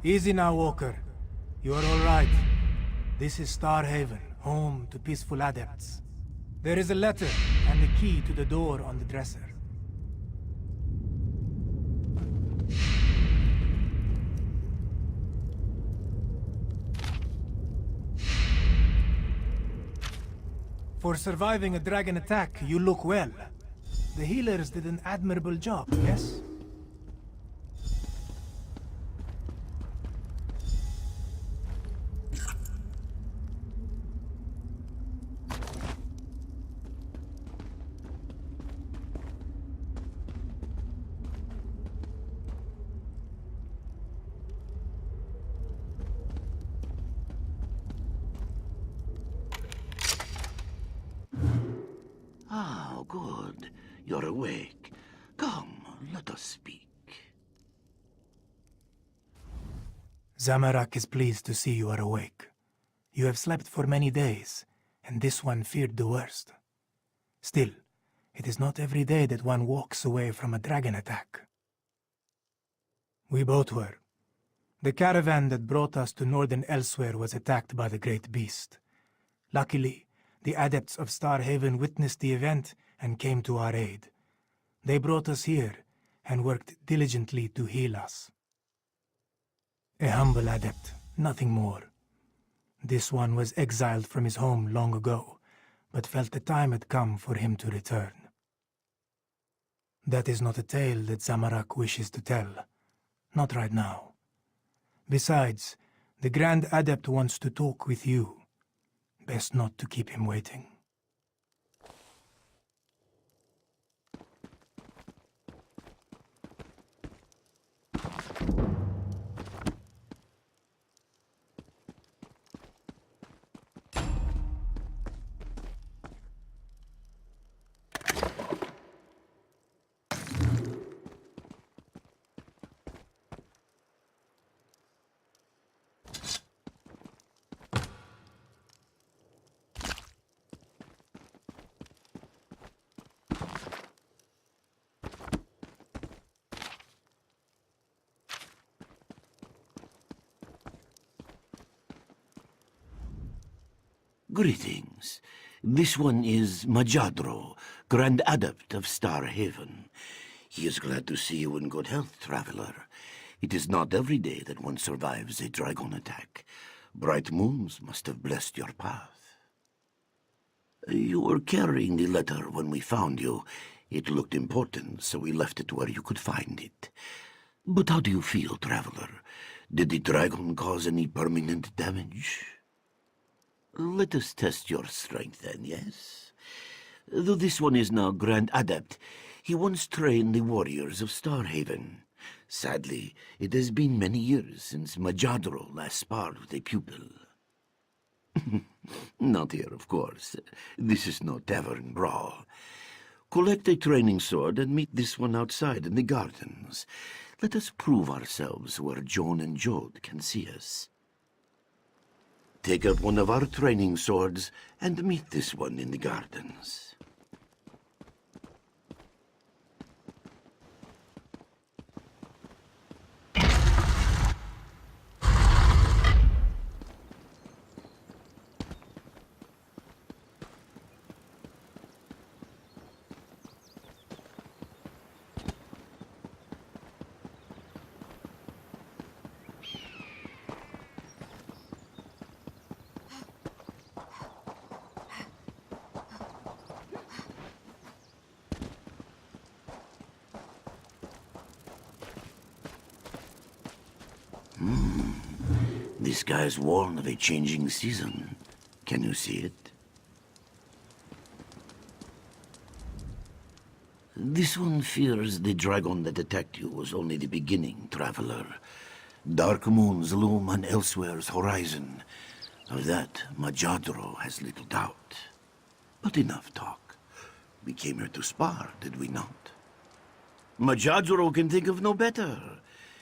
Easy now, Walker. You are all right. This is Starhaven, home to peaceful adepts. There is a letter and the key to the door on the dresser. For surviving a dragon attack, you look well. The healers did an admirable job, yes? Ah, good. You're awake. Come, let us speak. Zamorak is pleased to see you are awake. You have slept for many days, and this one feared the worst. Still, it is not every day that one walks away from a dragon attack. We both were. The caravan that brought us to northern Elsweyr was attacked by the great beast. Luckily, the Adepts of Starhaven witnessed the event and came to our aid. They brought us here and worked diligently to heal us. A humble adept, nothing more. This one was exiled from his home long ago, but felt the time had come for him to return. That is not a tale that Zamorak wishes to tell. Not right now. Besides, the Grand Adept wants to talk with you. Best not to keep him waiting. Greetings. This one is Majadro, Grand Adept of Starhaven. He is glad to see you in good health, traveler. It is not every day that one survives a dragon attack. Bright moons must have blessed your path. You were carrying the letter when we found you. It looked important, so we left it where you could find it. But how do you feel, traveler? Did the dragon cause any permanent damage? Let us test your strength then, yes? Though this one is now Grand Adept, he once trained the warriors of Starhaven. Sadly, it has been many years since Majadro last sparred with a pupil. Not here, of course. This is no tavern brawl. Collect a training sword and meet this one outside in the gardens. Let us prove ourselves where Joan and Jode can see us. Take up one of our training swords and meet this one in the gardens. The sky is warned of a changing season. Can you see it? This one fears the dragon that attacked you was only the beginning, traveler. Dark moons loom on Elsweyr's horizon. Of that, Majadro has little doubt. But enough talk. We came here to spar, did we not? Majadro can think of no better.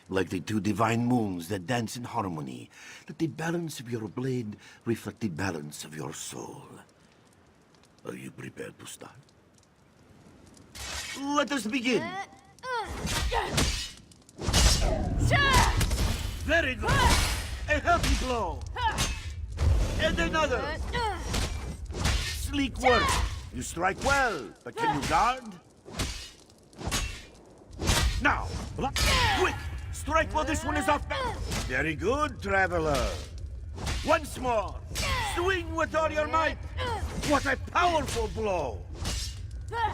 Like the two divine moons that dance in harmony, let the balance of your blade reflect the balance of your soul. Are you prepared to start? Let us begin! Very good. A healthy blow. And another. Sleek work. You strike well, but can you guard? Now, block. Quick! Strike while this one is off. Very good, traveler. Once more. Swing with all your might. What a powerful blow.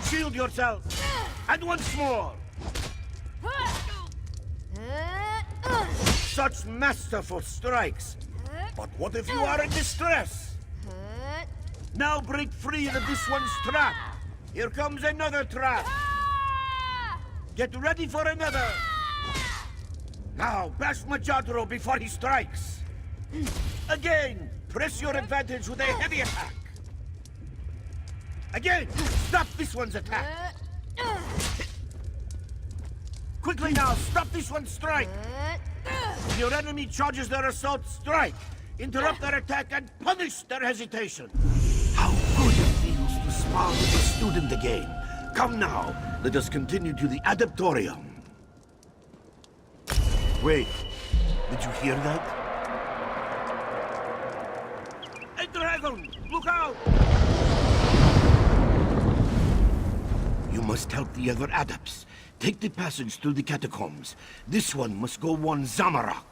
Shield yourself. And once more. Such masterful strikes. But what if you are in distress? Now break free of this one's trap. Here comes another trap. Get ready for another. Now, bash Majadro before he strikes. Again, press your advantage with a heavy attack. Again, stop this one's attack. Quickly now, stop this one's strike. If your enemy charges their assault, strike. Interrupt their attack and punish their hesitation. How good it feels to spar with a student again. Come now, let us continue to the auditorium. Wait, did you hear that? A dragon! Look out! You must help the other adepts. Take the passage through the catacombs. This one must go one Zamorak.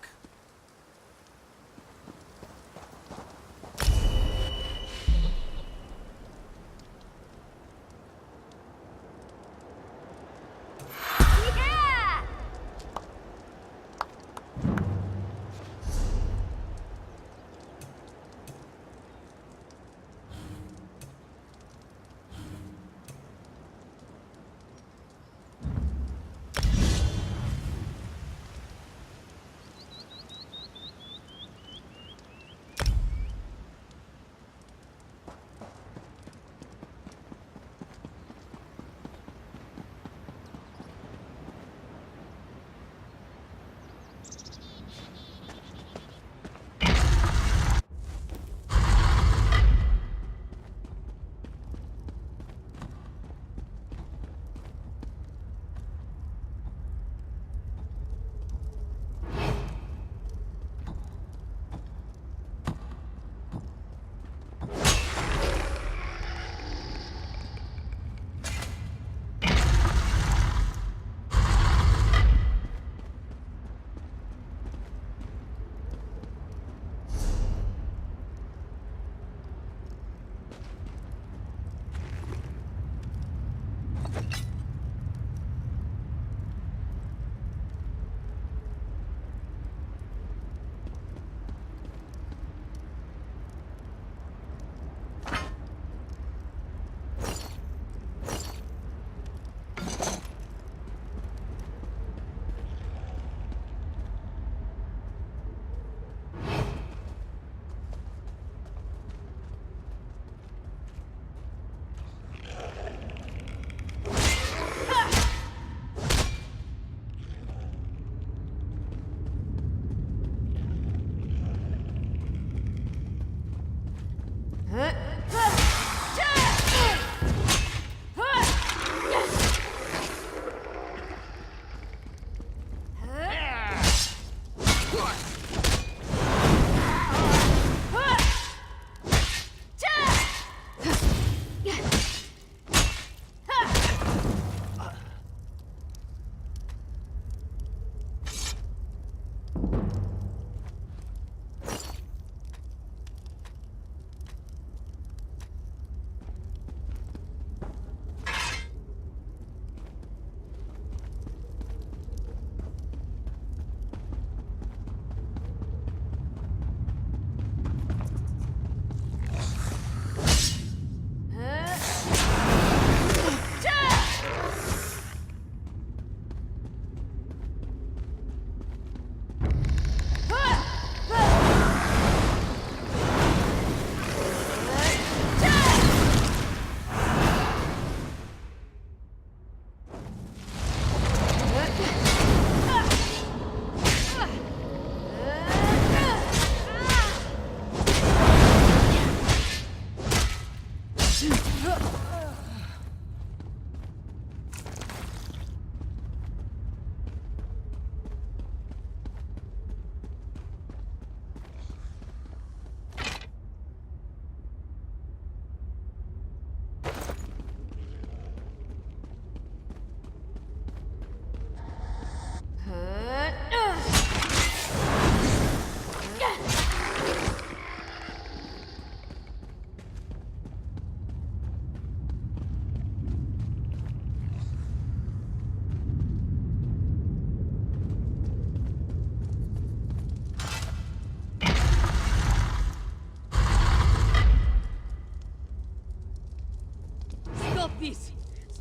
this!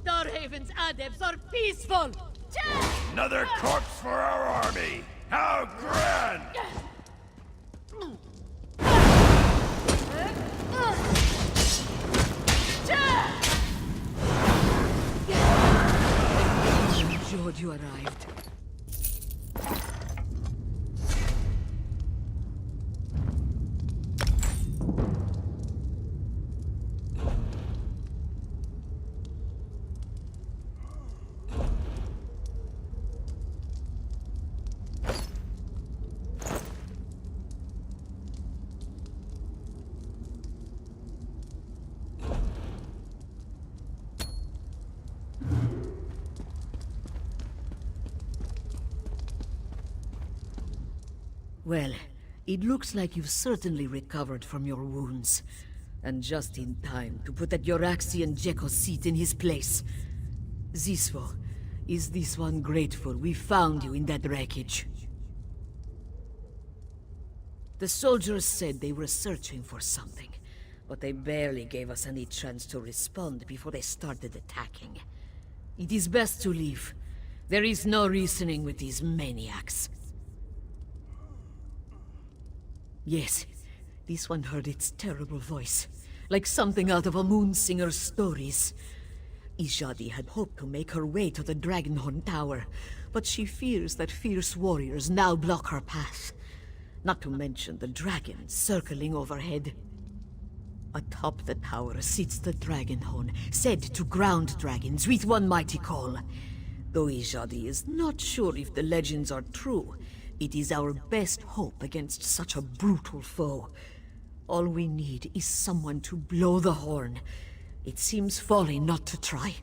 Starhaven's adepts are peaceful! Another corpse for our army! How grand! Ensured you arrived. Well, it looks like you've certainly recovered from your wounds. And just in time to put that Yoraxian Jekyll seat in his place. Zisvo, is this one grateful we found you in that wreckage? The soldiers said they were searching for something, but they barely gave us any chance to respond before they started attacking. It is best to leave. There is no reasoning with these maniacs. Yes, this one heard its terrible voice, like something out of a Moonsinger's stories. Ijadi had hoped to make her way to the Dragonhorn Tower, but she fears that fierce warriors now block her path. Not to mention the dragons circling overhead. Atop the tower sits the Dragonhorn, said to ground dragons with one mighty call. Though Ijadi is not sure if the legends are true, it is our best hope against such a brutal foe. All we need is someone to blow the horn. It seems folly not to try.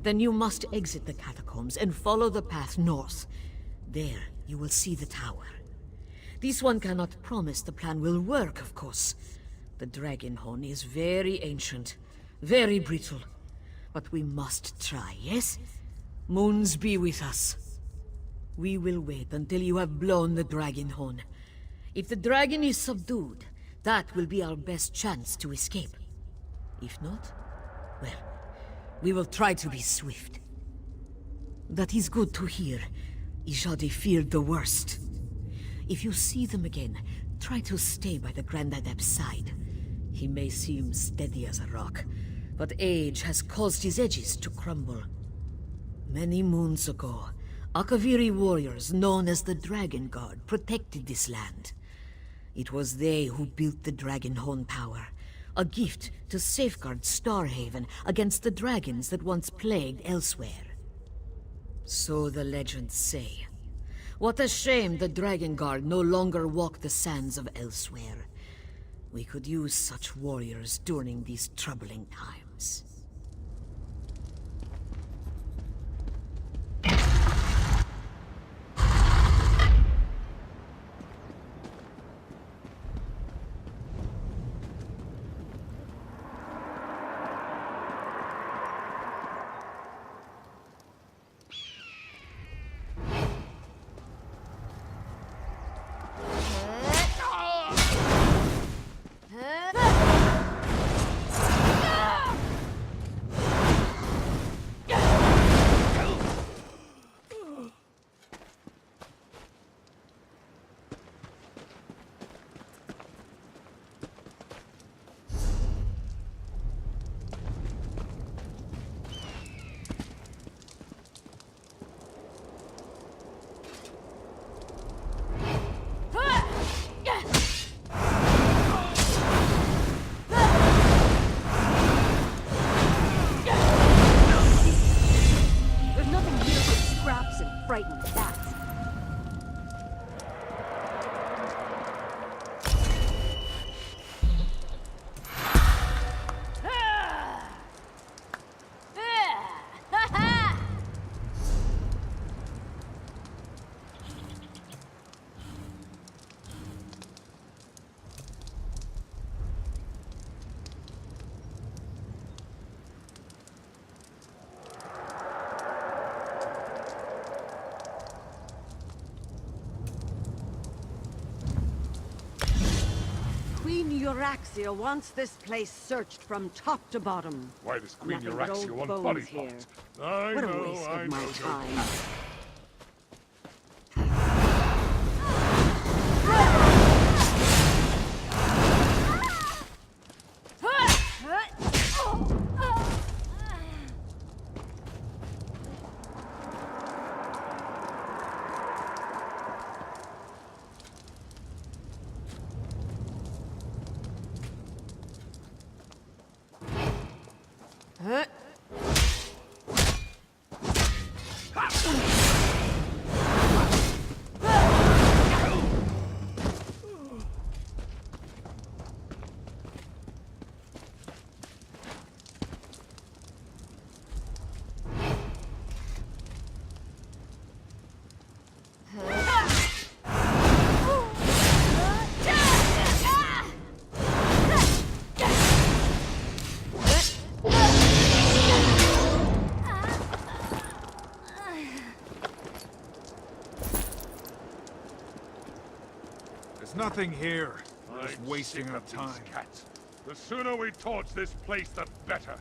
Then you must exit the catacombs and follow the path north. There, you will see the tower. This one cannot promise the plan will work, of course. The Dragonhorn is very ancient, very brittle. But we must try, yes? Moons be with us. We will wait until you have blown the Dragonhorn. If the dragon is subdued, that will be our best chance to escape. If not, well, we will try to be swift. That is good to hear. Ijadi feared the worst. If you see them again, try to stay by the Grand Adept's side. He may seem steady as a rock, but age has caused his edges to crumble. Many moons ago, Akaviri warriors known as the Dragon Guard protected this land. It was they who built the Dragonhorn Tower, a gift to safeguard Starhaven against the dragons that once plagued Elsweyr. So the legends say. What a shame the Dragon Guard no longer walk the sands of Elsweyr. We could use such warriors during these troubling times. Euraxia wants this place searched from top to bottom. Why does Queen Nothing but Euraxia old want bones body here. parts? I What a know, waste I of know. my time. There's nothing here. We're just I'm wasting sick our of these time. cats. The sooner we torch this place, the better.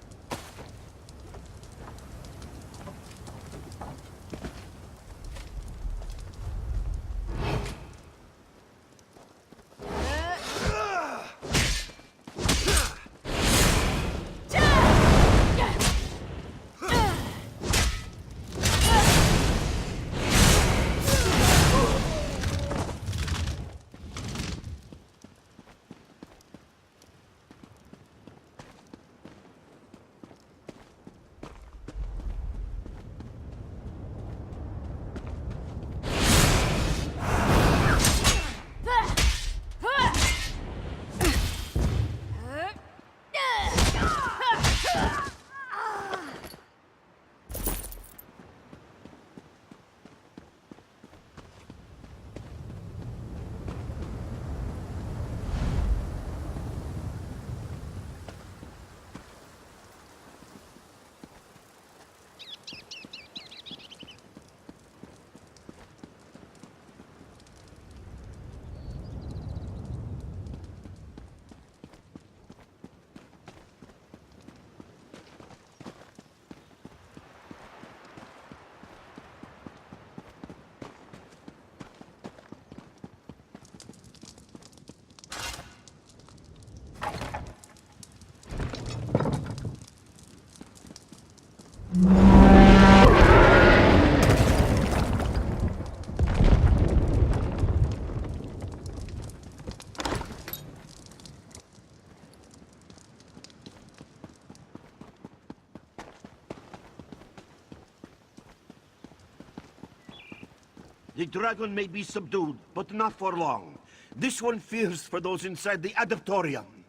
The dragon may be subdued, but not for long. This one fears for those inside the auditorium.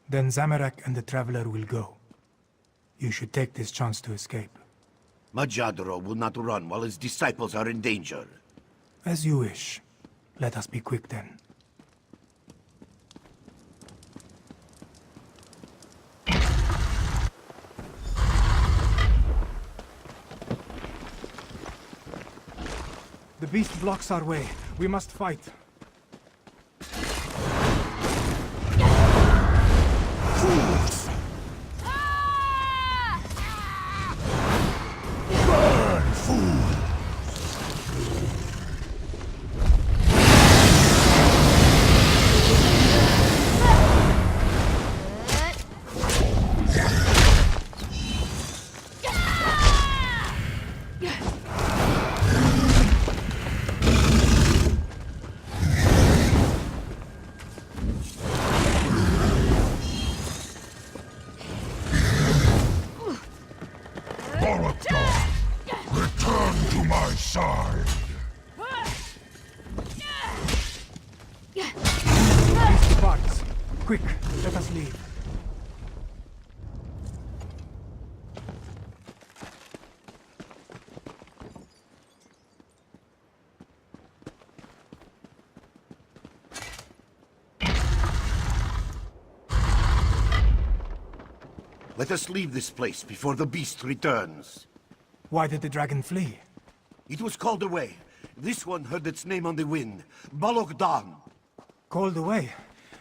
Then Zamorak and the Traveler will go. You should take this chance to escape. Majadro will not run while his disciples are in danger. As you wish. Let us be quick then. The beast blocks our way. We must fight. Fools! Burn, fools! Return to my side! Beast departs. Quick, let us leave. Let us leave this place before the beast returns. Why did the dragon flee? It was called away. This one heard its name on the wind. Balogdan. Called away?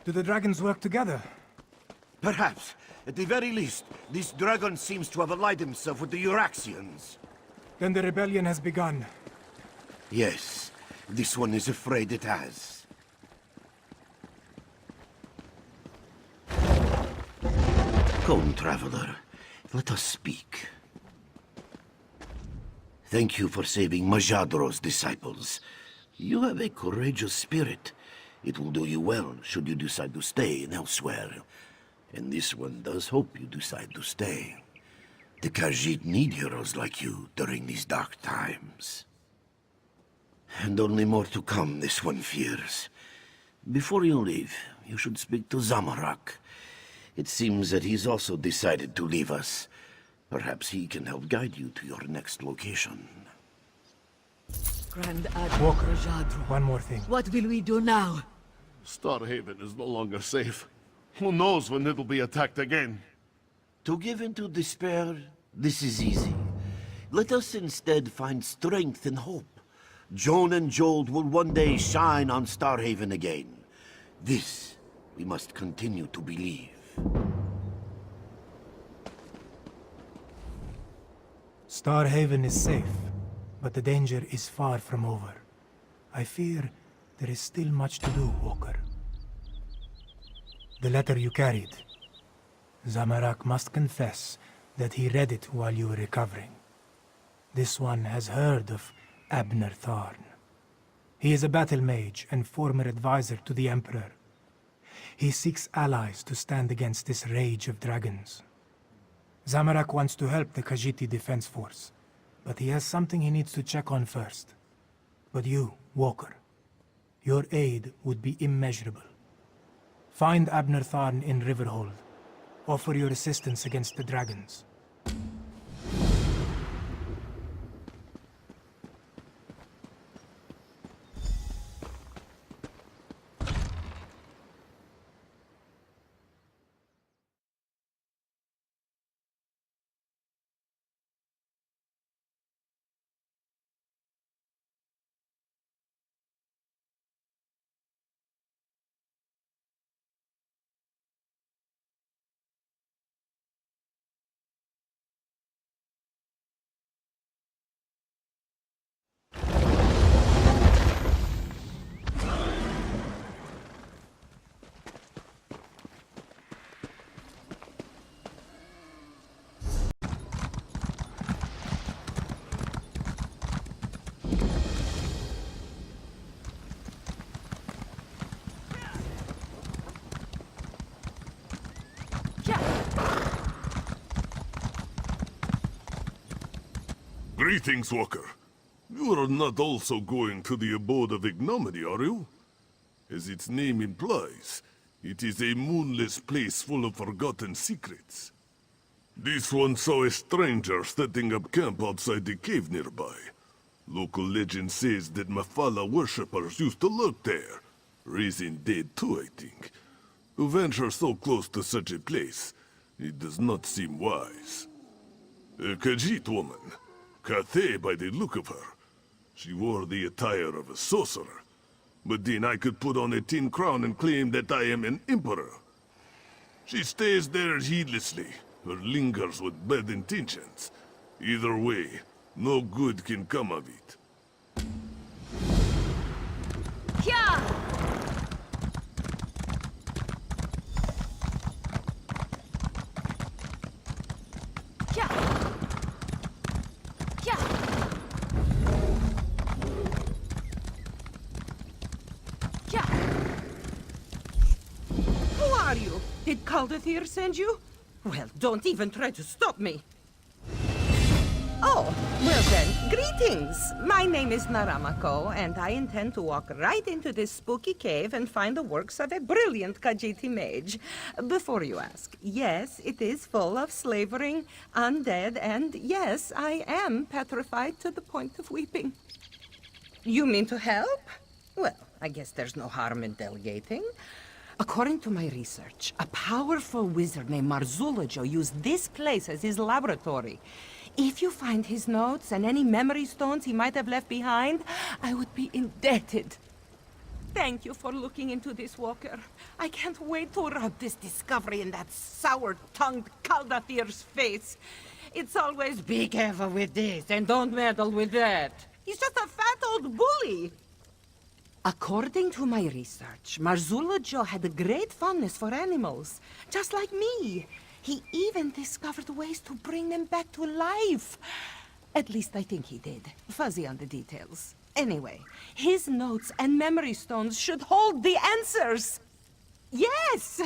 Do the dragons work together? Perhaps. At the very least, this dragon seems to have allied himself with the Euraxians. Then the rebellion has begun. Yes, this one is afraid it has. Come, traveler. Let us speak. Thank you for saving Majadro's disciples. You have a courageous spirit. It will do you well should you decide to stay in Elsweyr. And this one does hope you decide to stay. The Khajiit need heroes like you during these dark times. And only more to come, this one fears. Before you leave, you should speak to Zamorak. It seems that he's also decided to leave us. Perhaps he can help guide you to your next location. Grand Admiral Walker, Majadro. one more thing. What will we do now? Starhaven is no longer safe. Who knows when it'll be attacked again? To give in to despair, this is easy. Let us instead find strength and hope. Joan and Jold will one day shine on Starhaven again. This we must continue to believe. Starhaven is safe, but the danger is far from over. I fear there is still much to do, Walker. The letter you carried. Zamorak must confess that he read it while you were recovering. This one has heard of Abner Tharn. He is a battle mage and former advisor to the Emperor. He seeks allies to stand against this rage of dragons. Zamorak wants to help the Khajiit Defense Force, but he has something he needs to check on first. But you, Walker, your aid would be immeasurable. Find Abner Tharn in Riverhold. Offer your assistance against the dragons. Greetings, Walker. You are not also going to the Abode of Ignominy, are you? As its name implies, it is a moonless place full of forgotten secrets. This one saw a stranger setting up camp outside the cave nearby. Local legend says that Mephala worshippers used to lurk there, raising dead too, I think. To venture so close to such a place, it does not seem wise. A Khajiit woman, Cathay by the look of her. She wore the attire of a sorcerer. But then I could put on a tin crown and claim that I am an emperor. She stays there heedlessly, or lingers with bad intentions. Either way, no good can come of it. Did Caldathir send you? Well, don't even try to stop me. Oh, well then, greetings. My name is Naramako, and I intend to walk right into this spooky cave and find the works of a brilliant Khajiit mage. Before you ask, yes, it is full of slavering, undead, and yes, I am petrified to the point of weeping. You mean to help? Well, I guess there's no harm in delegating. According to my research, a powerful wizard named Marzulajo used this place as his laboratory. If you find his notes and any memory stones he might have left behind, I would be indebted. Thank you for looking into this, Walker. I can't wait to rub this discovery in that sour-tongued Caldathir's face. It's always, be careful with this and don't meddle with that. He's just a fat old bully. According to my research, Marzullo Joe had a great fondness for animals, just like me. He even discovered ways to bring them back to life. At least I think he did. Fuzzy on the details. Anyway, his notes and memory stones should hold the answers. Yes!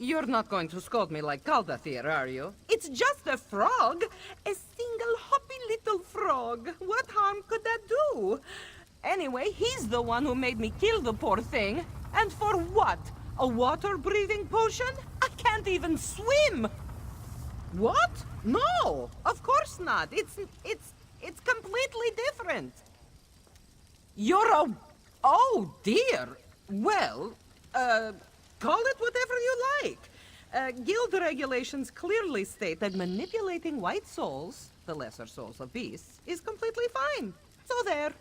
You're not going to scold me like Caldathir, are you? It's just a frog. A single hoppy little frog. What harm could that do? Anyway, he's the one who made me kill the poor thing. And for what? A water-breathing potion? I can't even swim! What? No! Of course not. It's completely different. You're a... Oh, dear. Well, call it whatever you like. Guild regulations clearly state that manipulating white souls, the lesser souls of beasts, is completely fine. So there.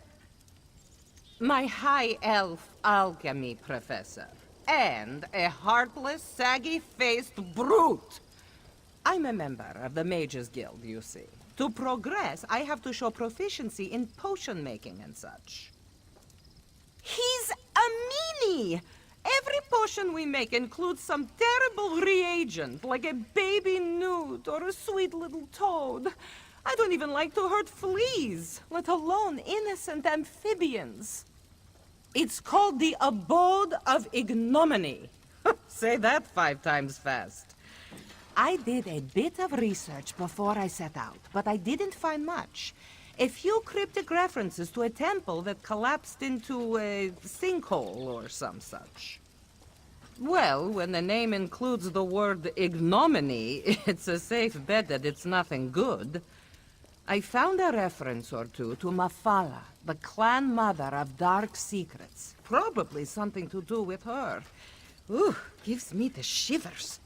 My high elf alchemy professor. And a heartless, saggy-faced brute. I'm a member of the Mages Guild, you see. To progress, I have to show proficiency in potion making and such. He's a meanie! Every potion we make includes some terrible reagent, like a baby newt or a sweet little toad. I don't even like to hurt fleas, let alone innocent amphibians. It's called the Abode of Ignominy. Say that 5 times fast. I did a bit of research before I set out, but I didn't find much. A few cryptic references to a temple that collapsed into a sinkhole or some such. Well, when the name includes the word ignominy, it's a safe bet that it's nothing good. I found a reference or two to Mafala, the clan mother of dark secrets. Probably something to do with her. Ooh, gives me the shivers.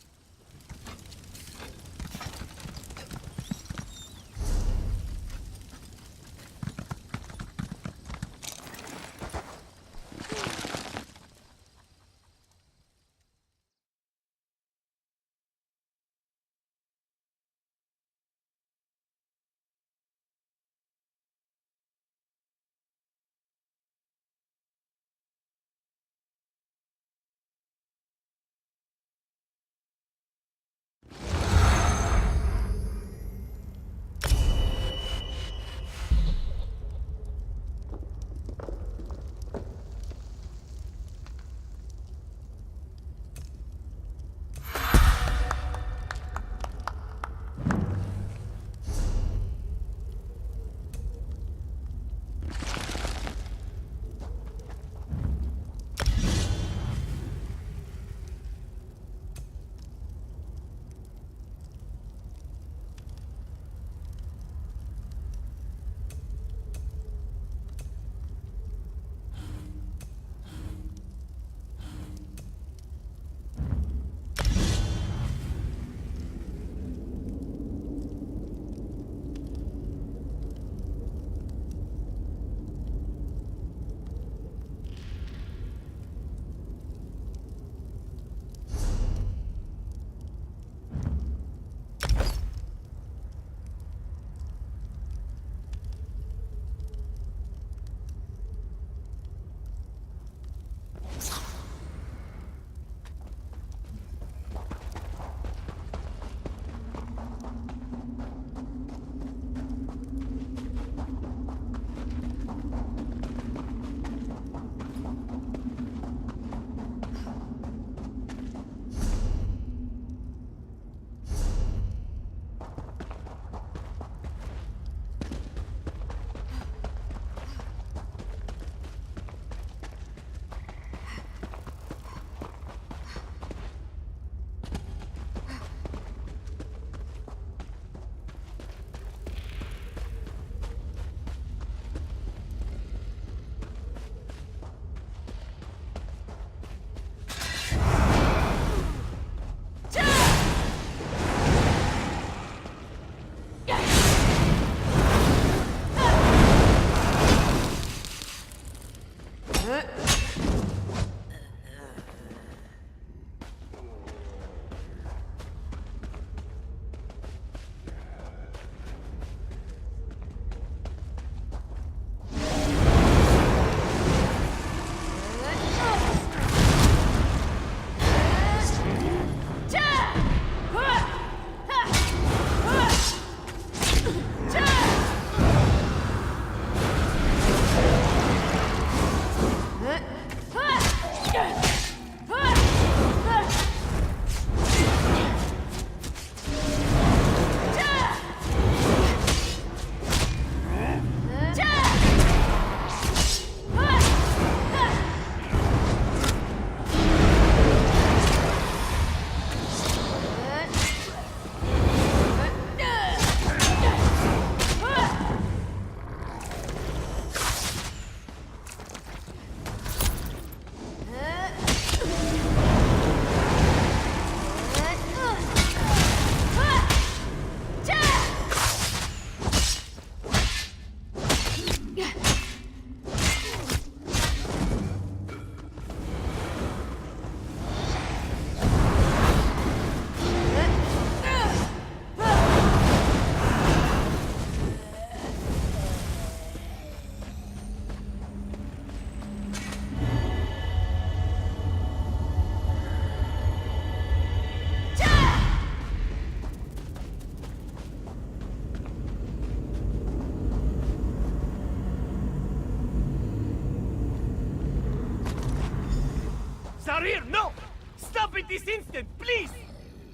are here! No! Stop it this instant, please!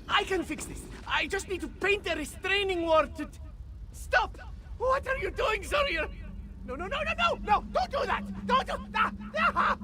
I can fix this. I just need to paint a restraining word to... Stop! What are you doing, Sawyer? No, no, no, no, no! No! Don't do that! Don't do... Ah! Ah!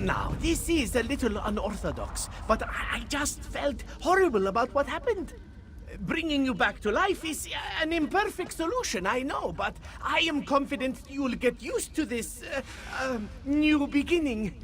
Now, this is a little unorthodox, but I just felt horrible about what happened. Bringing you back to life is an imperfect solution, I know, but I am confident you'll get used to this, new beginning.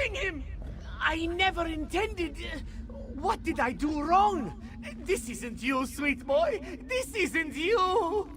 killing him! I never intended... What did I do wrong? This isn't you, sweet boy! This isn't you!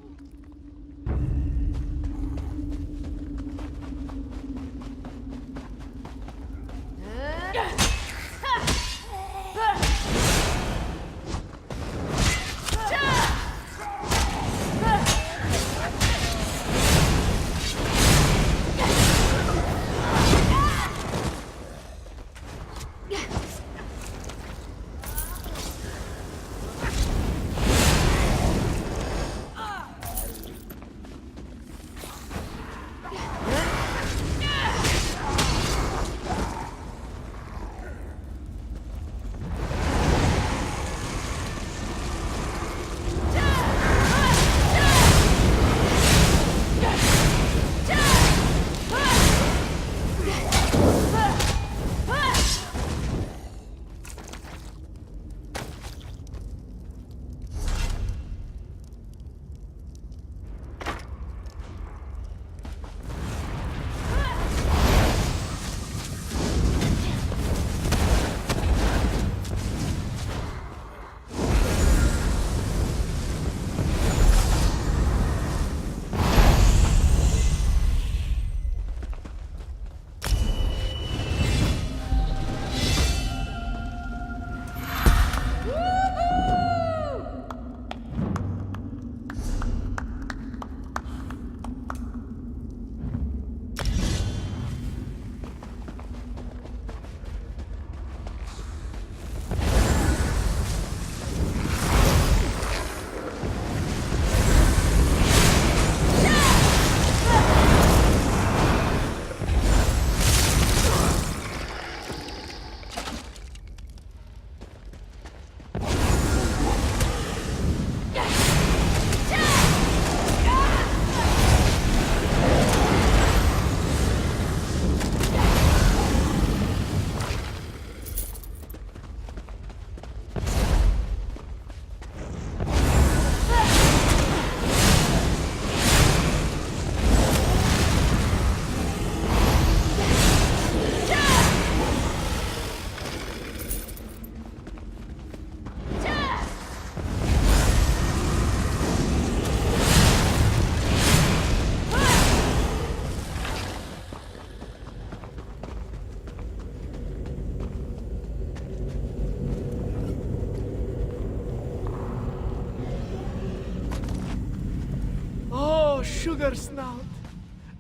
Sugar Snout,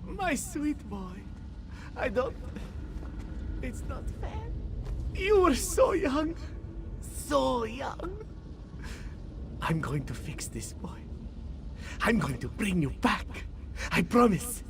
my sweet boy. I don't... It's not fair. You were so young. So young. I'm going to fix this, boy. I'm going to bring you back. I promise.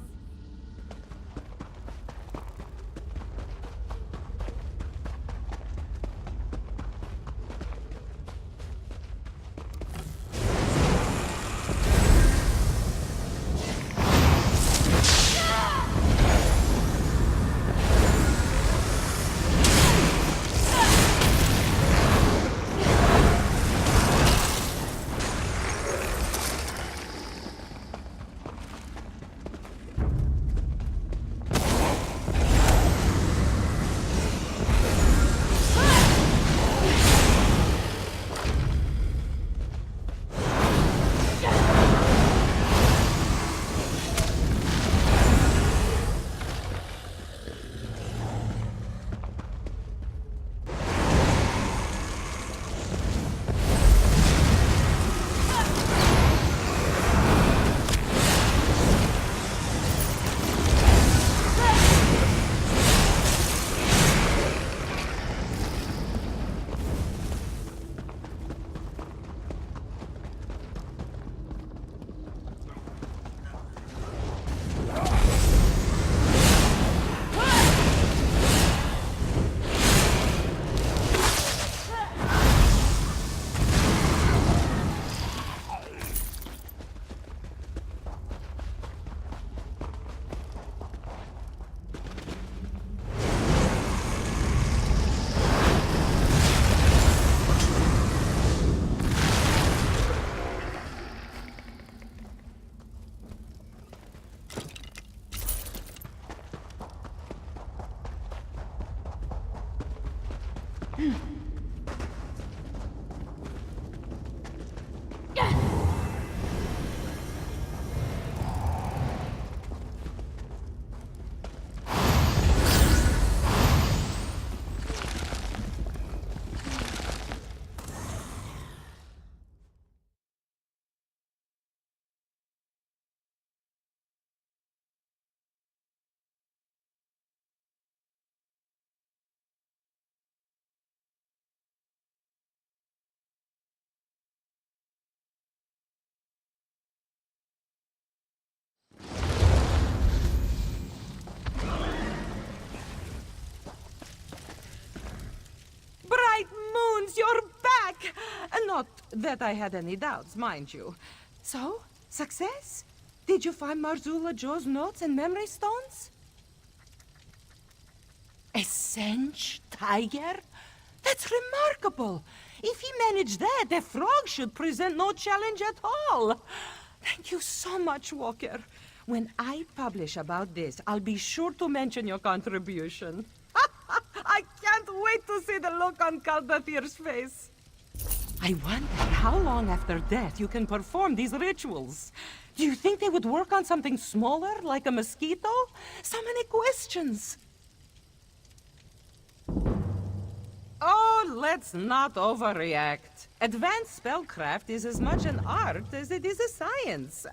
Bright moons, you're back! Not that I had any doubts, mind you. So, success? Did you find Marzula Joe's notes and memory stones? A Sench tiger? That's remarkable! If he managed that, the frog should present no challenge at all. Thank you so much, Walker. When I publish about this, I'll be sure to mention your contribution. I can't wait to see the look on Kaldathir's face. I wonder how long after death you can perform these rituals. Do you think they would work on something smaller, like a mosquito? So many questions. Oh, let's not overreact. Advanced spellcraft is as much an art as it is a science.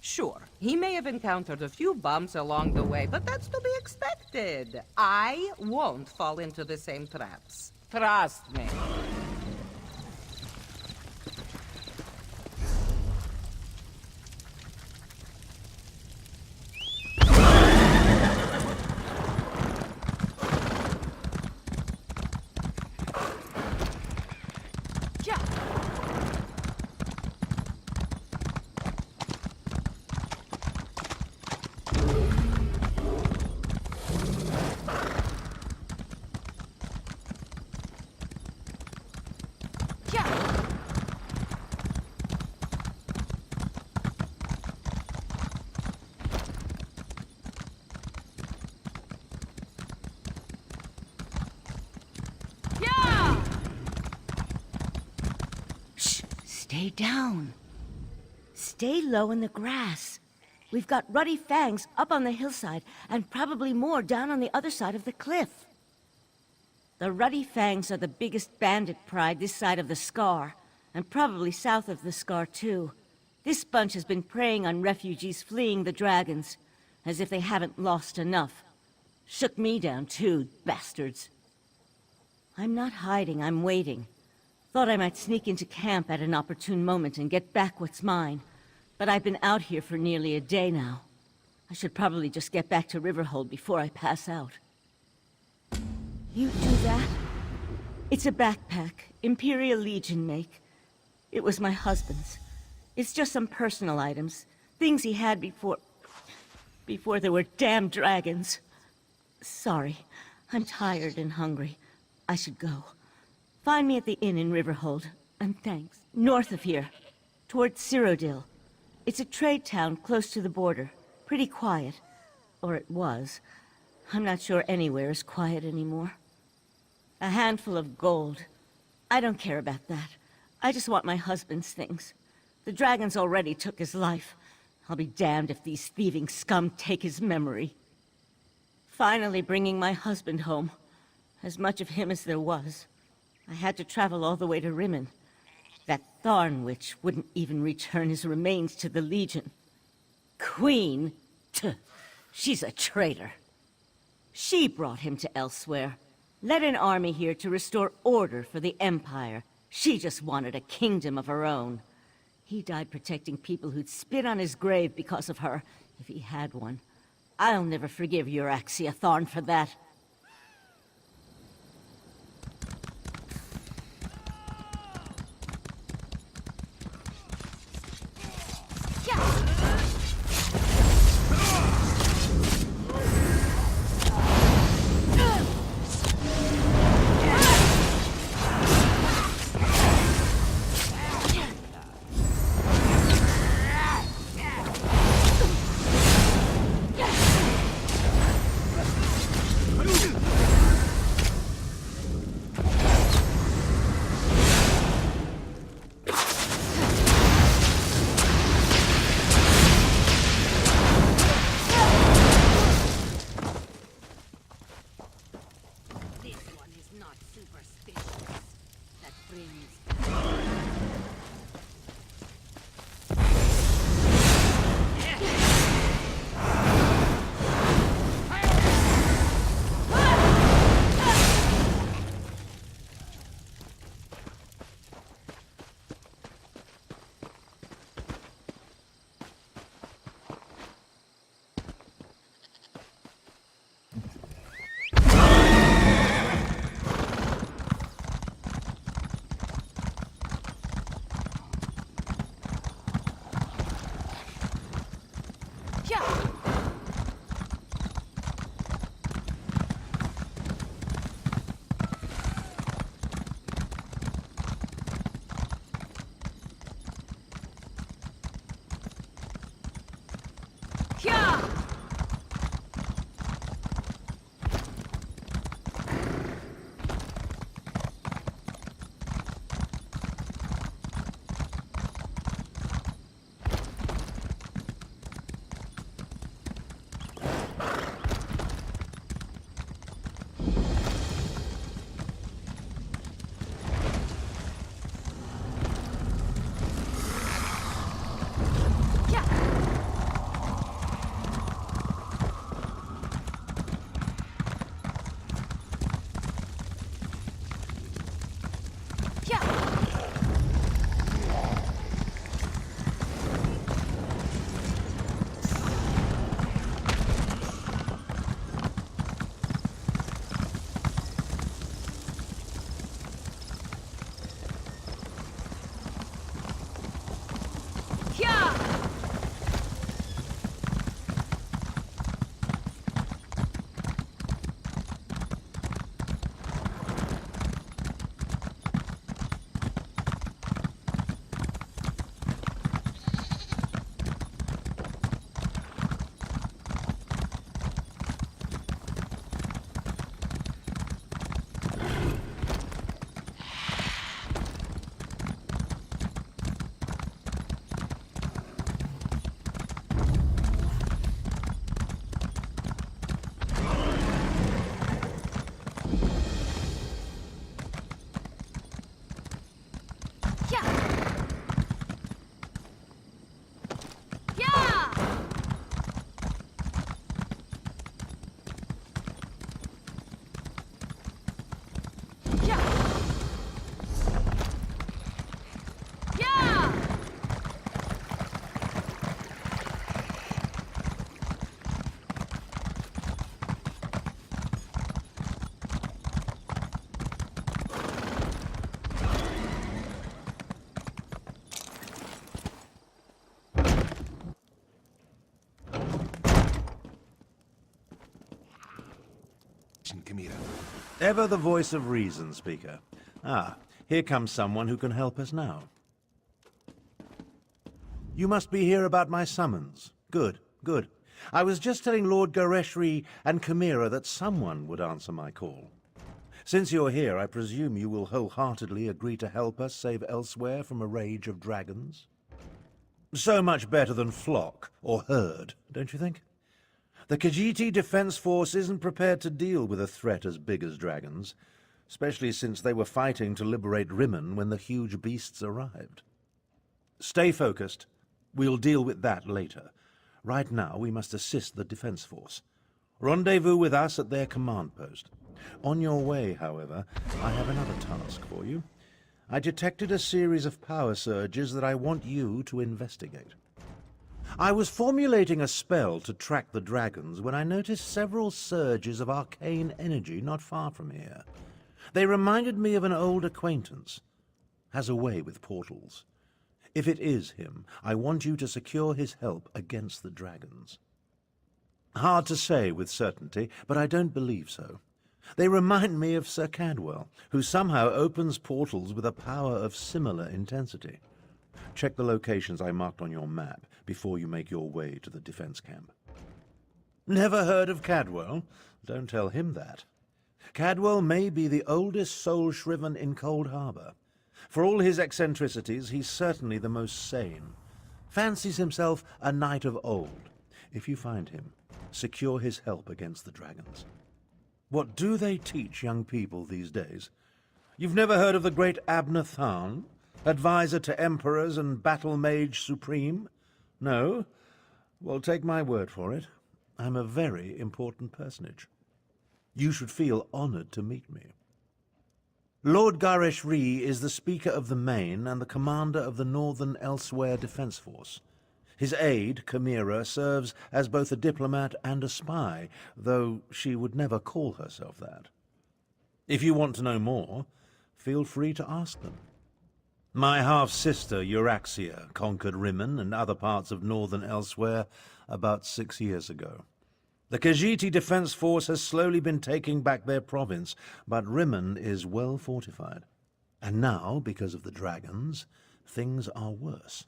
Sure, he may have encountered a few bumps along the way, but that's to be expected. I won't fall into the same traps. Trust me. Stay down. Stay low in the grass. We've got ruddy fangs up on the hillside, and probably more down on the other side of the cliff. The ruddy fangs are the biggest bandit pride this side of the Scar, and probably south of the Scar too. This bunch has been preying on refugees fleeing the dragons, as if they haven't lost enough. Shook me down too, bastards. I'm not hiding, I'm waiting. Thought I might sneak into camp at an opportune moment and get back what's mine. But I've been out here for nearly a day now. I should probably just get back to Riverhold before I pass out. You do that? It's a backpack, Imperial Legion make. It was my husband's. It's just some personal items. Things he had before there were damn dragons. Sorry, I'm tired and hungry. I should go. Find me at the inn in Riverhold, and thanks. North of here, towards Cyrodiil. It's a trade town close to the border. Pretty quiet. Or it was. I'm not sure anywhere is quiet anymore. A handful of gold. I don't care about that. I just want my husband's things. The dragons already took his life. I'll be damned if these thieving scum take his memory. Finally bringing my husband home. As much of him as there was. I had to travel all the way to Rimmen. That Tharn witch wouldn't even return his remains to the Legion. Queen? Tuh, she's a traitor. She brought him to Elsweyr. Led an army here to restore order for the Empire. She just wanted a kingdom of her own. He died protecting people who'd spit on his grave because of her, if he had one. I'll never forgive Euraxia Tharn for that. superstitions that brings... Ever the voice of reason, speaker. Ah, here comes someone who can help us now. You must be here about my summons. Good, good. I was just telling Lord Gareshri and Chimera that someone would answer my call. Since you're here, I presume you will wholeheartedly agree to help us save Elsweyr from a rage of dragons? So much better than flock or herd, don't you think? The Khajiit Defense Force isn't prepared to deal with a threat as big as dragons, especially since they were fighting to liberate Rimmen when the huge beasts arrived. Stay focused. We'll deal with that later. Right now, we must assist the Defense Force. Rendezvous with us at their command post. On your way, however, I have another task for you. I detected a series of power surges that I want you to investigate. I was formulating a spell to track the dragons when I noticed several surges of arcane energy not far from here. They reminded me of an old acquaintance. Has a way with portals. If it is him, I want you to secure his help against the dragons. Hard to say with certainty, but I don't believe so. They remind me of Sir Cadwell, who somehow opens portals with a power of similar intensity. Check the locations I marked on your map before you make your way to the defense camp. Never heard of Cadwell? Don't tell him that. Cadwell may be the oldest soul-shriven in Cold Harbor. For all his eccentricities, he's certainly the most sane. Fancies himself a knight of old. If you find him, secure his help against the dragons. What do they teach young people these days? You've never heard of the great Abner Tharn, advisor to emperors and battle mage supreme? No? Well, take my word for it. I'm a very important personage. You should feel honored to meet me. Lord Garresh-Ree is the Speaker of the Main and the commander of the Northern Elsweyr Defense Force. His aide, Chimera, serves as both a diplomat and a spy, though she would never call herself that. If you want to know more, feel free to ask them. My half-sister, Euraxia, conquered Rimmon and other parts of Northern Elsweyr about 6 years ago. The Khajiit Defense Force has slowly been taking back their province, but Rimmon is well fortified. And now, because of the dragons, things are worse.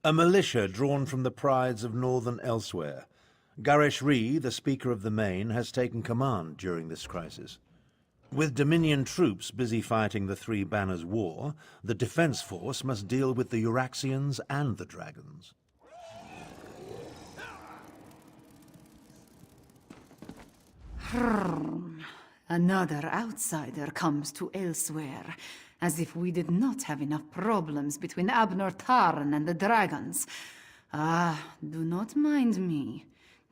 A militia drawn from the prides of Northern Elsweyr. Garresh-Ree, the Speaker of the Main, has taken command during this crisis. With Dominion troops busy fighting the Three Banners War, the Defense Force must deal with the Euraxians and the dragons. Another outsider comes to Elsweyr, as if we did not have enough problems between Abner Tharn and the dragons. Ah, do not mind me.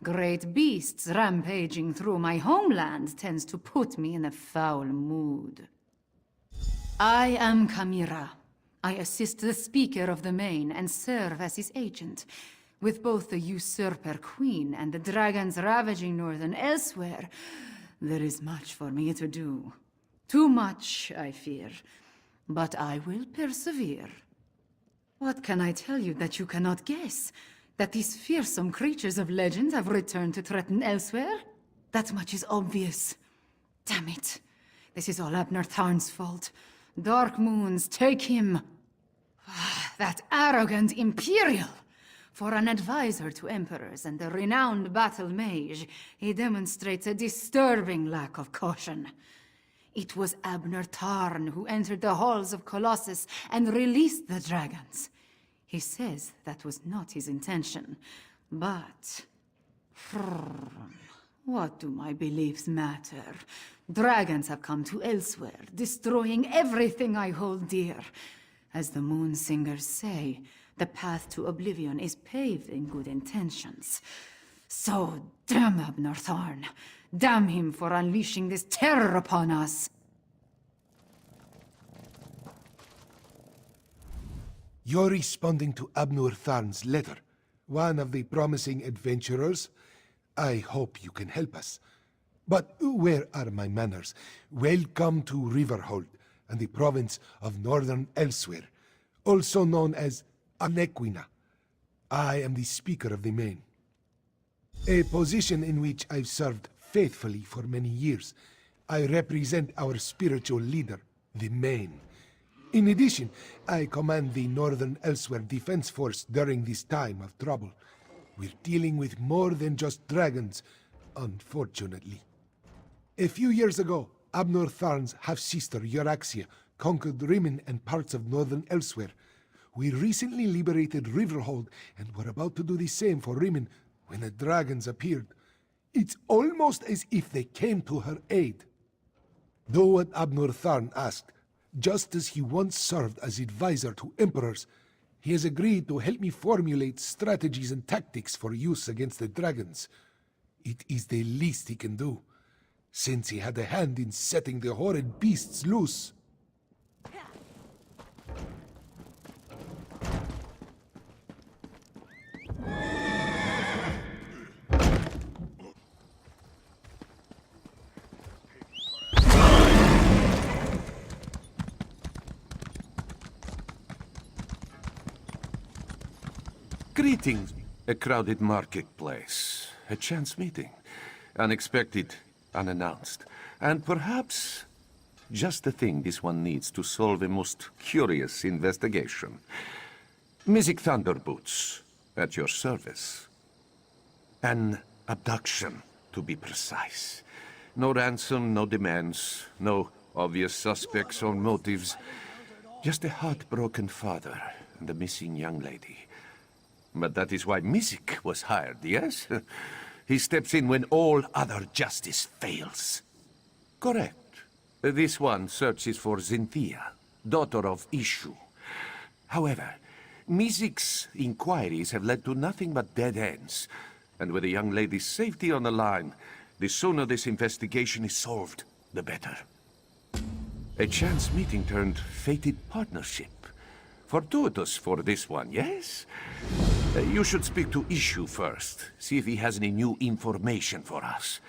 Great beasts rampaging through my homeland tends to put me in a foul mood. I am Chimera. I assist the Speaker of the Main and serve as his agent. With both the usurper queen and the dragons ravaging Northern Elsweyr, there is much for me to do. Too much, I fear. But I will persevere. What can I tell you that you cannot guess? That these fearsome creatures of legend have returned to threaten Elsweyr? That much is obvious. Damn it. This is all Abner Tharn's fault. Dark Moons, take him. That arrogant Imperial! For an advisor to emperors and a renowned battle mage, he demonstrates a disturbing lack of caution. It was Abner Tharn who entered the halls of Colossus and released the dragons. He says that was not his intention, but... what do my beliefs matter? Dragons have come to Elsweyr, destroying everything I hold dear. As the Moon Singers say, the path to oblivion is paved in good intentions. So, damn Abner Tharn. Damn him for unleashing this terror upon us. You're responding to Abner Tharn's letter, one of the promising adventurers. I hope you can help us. But where are my manners? Welcome to Riverhold and the province of Northern Elsweyr, also known as Anequina. I am the Speaker of the Main, a position in which I've served faithfully for many years. I represent our spiritual leader, the Main. In addition, I command the Northern Elsweyr Defense Force during this time of trouble. We're dealing with more than just dragons, unfortunately. A few years ago, Abner Tharn's half-sister Euraxia conquered Rimmon and parts of Northern Elsweyr. We recently liberated Riverhold and were about to do the same for Rimmon when the dragons appeared. It's almost as if they came to her aid. Do what Abner Tharn asked. Just as he once served as advisor to emperors, he has agreed to help me formulate strategies and tactics for use against the dragons. It is the least he can do, since he had a hand in setting the horrid beasts loose. Greetings. A crowded marketplace. A chance meeting. Unexpected, unannounced. And perhaps just the thing this one needs to solve a most curious investigation. Mystic Thunderboots, at your service. An abduction, to be precise. No ransom, no demands, no obvious suspects or motives. Just a heartbroken father and a missing young lady. But that is why Mystic was hired, yes? He steps in when all other justice fails. Correct. This one searches for Cynthia, daughter of Ishu. However, Mizik's inquiries have led to nothing but dead ends. And with the young lady's safety on the line, the sooner this investigation is solved, the better. A chance meeting turned fated partnership. Fortuitous for this one, yes? You should speak to Ishu first, see if he has any new information for us.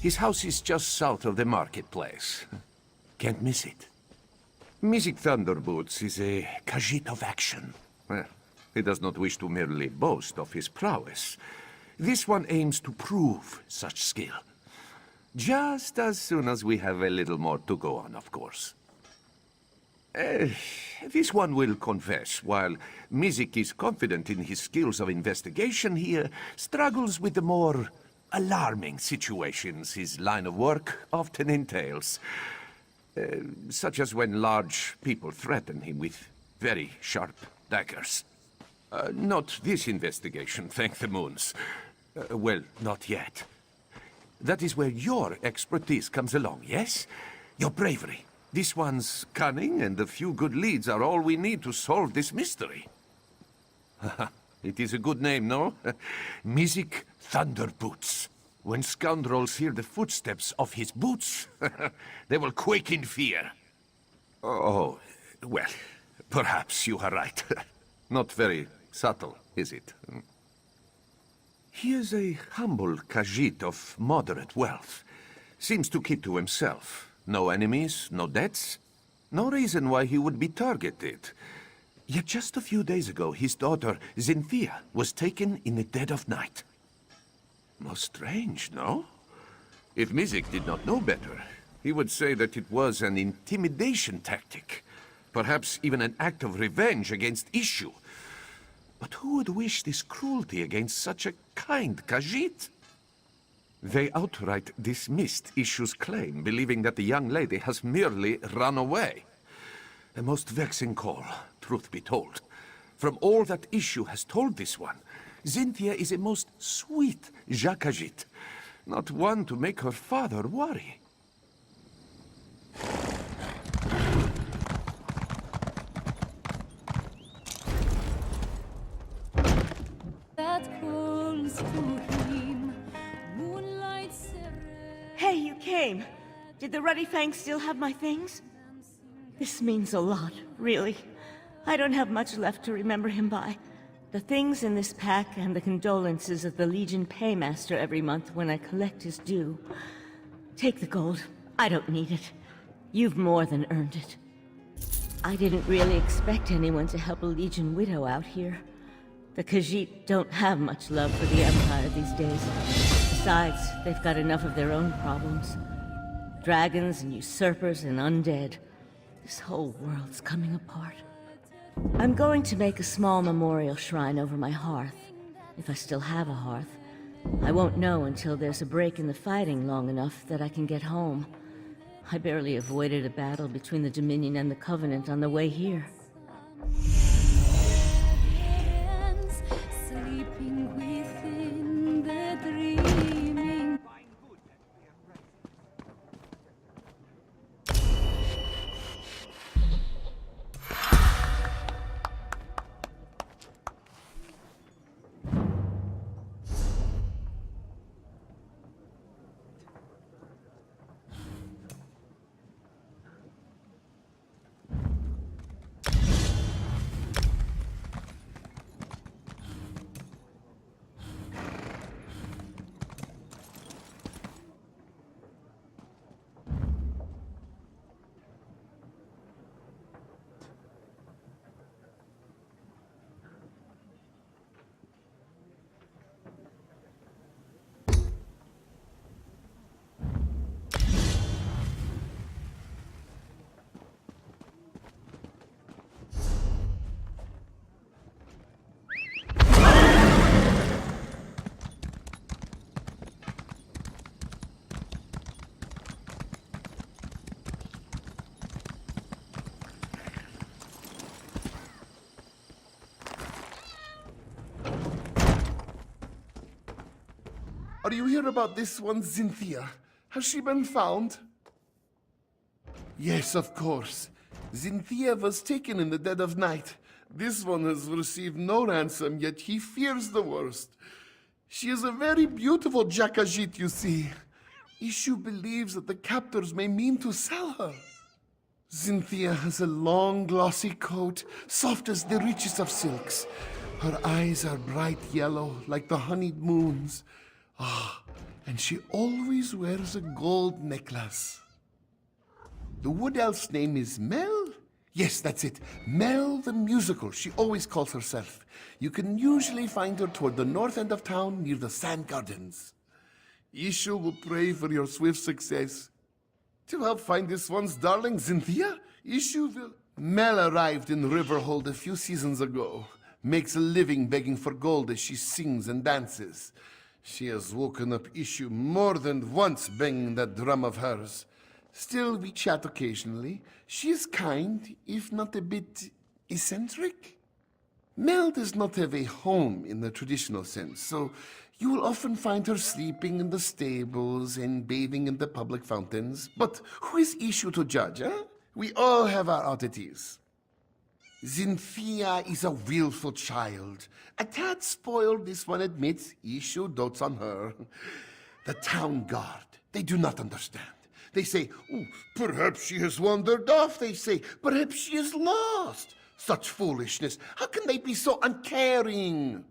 His house is just south of the marketplace. Can't miss it. Mizik Thunderboots is a Khajiit of action. Well, he does not wish to merely boast of his prowess. This one aims to prove such skill. Just as soon as we have a little more to go on, of course. This one will confess, while Mizik is confident in his skills of investigation, he struggles with the more alarming situations his line of work often entails. Such as when large people threaten him with very sharp daggers. Not this investigation, thank the moons. Well, not yet. That is where your expertise comes along, yes? Your bravery. This one's cunning, and a few good leads are all we need to solve this mystery. It is a good name, no? Mizik Thunderboots. When scoundrels hear the footsteps of his boots, they will quake in fear. Oh, well, perhaps you are right. Not very subtle, is it? He is a humble Khajiit of moderate wealth. Seems to keep to himself. No enemies, no debts. No reason why he would be targeted. Yet just a few days ago, his daughter, Cynthia, was taken in the dead of night. Most strange, no? If Mizik did not know better, he would say that it was an intimidation tactic. Perhaps even an act of revenge against Ishu. But who would wish this cruelty against such a kind Khajiit? They outright dismissed Ishu's claim, believing that the young lady has merely run away. A most vexing call, truth be told. From all that Ishu has told this one, Cynthia is a most sweet Khajiit, not one to make her father worry. Hey, you came. Did the Ruddy Fang still have my things? This means a lot, really. I don't have much left to remember him by. The things in this pack and the condolences of the Legion Paymaster every month when I collect his due. Take the gold. I don't need it. You've more than earned it. I didn't really expect anyone to help a Legion widow out here. The Khajiit don't have much love for the Empire these days. Besides, they've got enough of their own problems. Dragons and usurpers and undead. This whole world's coming apart. I'm going to make a small memorial shrine over my hearth. If I still have a hearth. I won't know until there's a break in the fighting long enough that I can get home. I barely avoided a battle between the Dominion and the Covenant on the way here. Are you here about this one, Cynthia? Has she been found? Yes, of course. Cynthia was taken in the dead of night. This one has received no ransom, yet he fears the worst. She is a very beautiful Khajiit, you see. Ishu believes that the captors may mean to sell her. Cynthia has a long, glossy coat, soft as the richest of silks. Her eyes are bright yellow, like the honeyed moons. Ah, and she always wears a gold necklace. The wood elf's name is Mel? Yes, that's it. Mel the Musical, she always calls herself. You can usually find her toward the north end of town near the Sand Gardens. Ishu will pray for your swift success. To help find this one's darling Cynthia, Ishu will... Mel arrived in Riverhold a few seasons ago. Makes a living begging for gold as she sings and dances. She has woken up Ishu more than once banging that drum of hers. Still, we chat occasionally. She is kind, if not a bit eccentric. Mel does not have a home in the traditional sense, so you will often find her sleeping in the stables and bathing in the public fountains. But who is Ishu to judge, eh? We all have our oddities. Cynthia is a willful child. A tad spoiled, this one admits. Ishu dotes on her. The town guard, they do not understand. They say, oh, perhaps she has wandered off, they say. Perhaps she is lost. Such foolishness. How can they be so uncaring?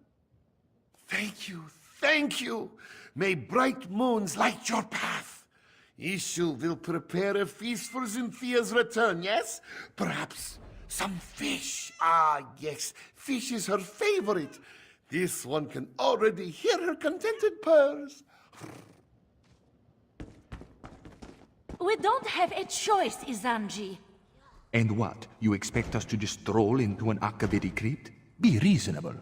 Thank you, thank you. May bright moons light your path. Ishu will prepare a feast for Cynthia's return, yes? Perhaps some fish. Ah, yes, fish is her favorite. This one can already hear her contented purrs. We don't have a choice, Izanji. And what? You expect us to just stroll into an Akaviri crypt? Be reasonable.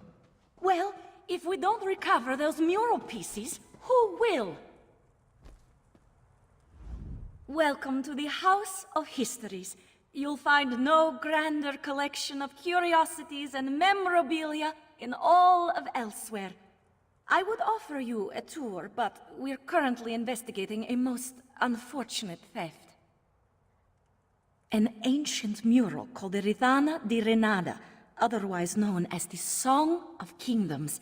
Well, if we don't recover those mural pieces, who will? Welcome to the House of Histories. You'll find no grander collection of curiosities and memorabilia in all of Elsweyr. I would offer you a tour, but we're currently investigating a most unfortunate theft. An ancient mural called the Rithana di Renada, otherwise known as the Song of Kingdoms.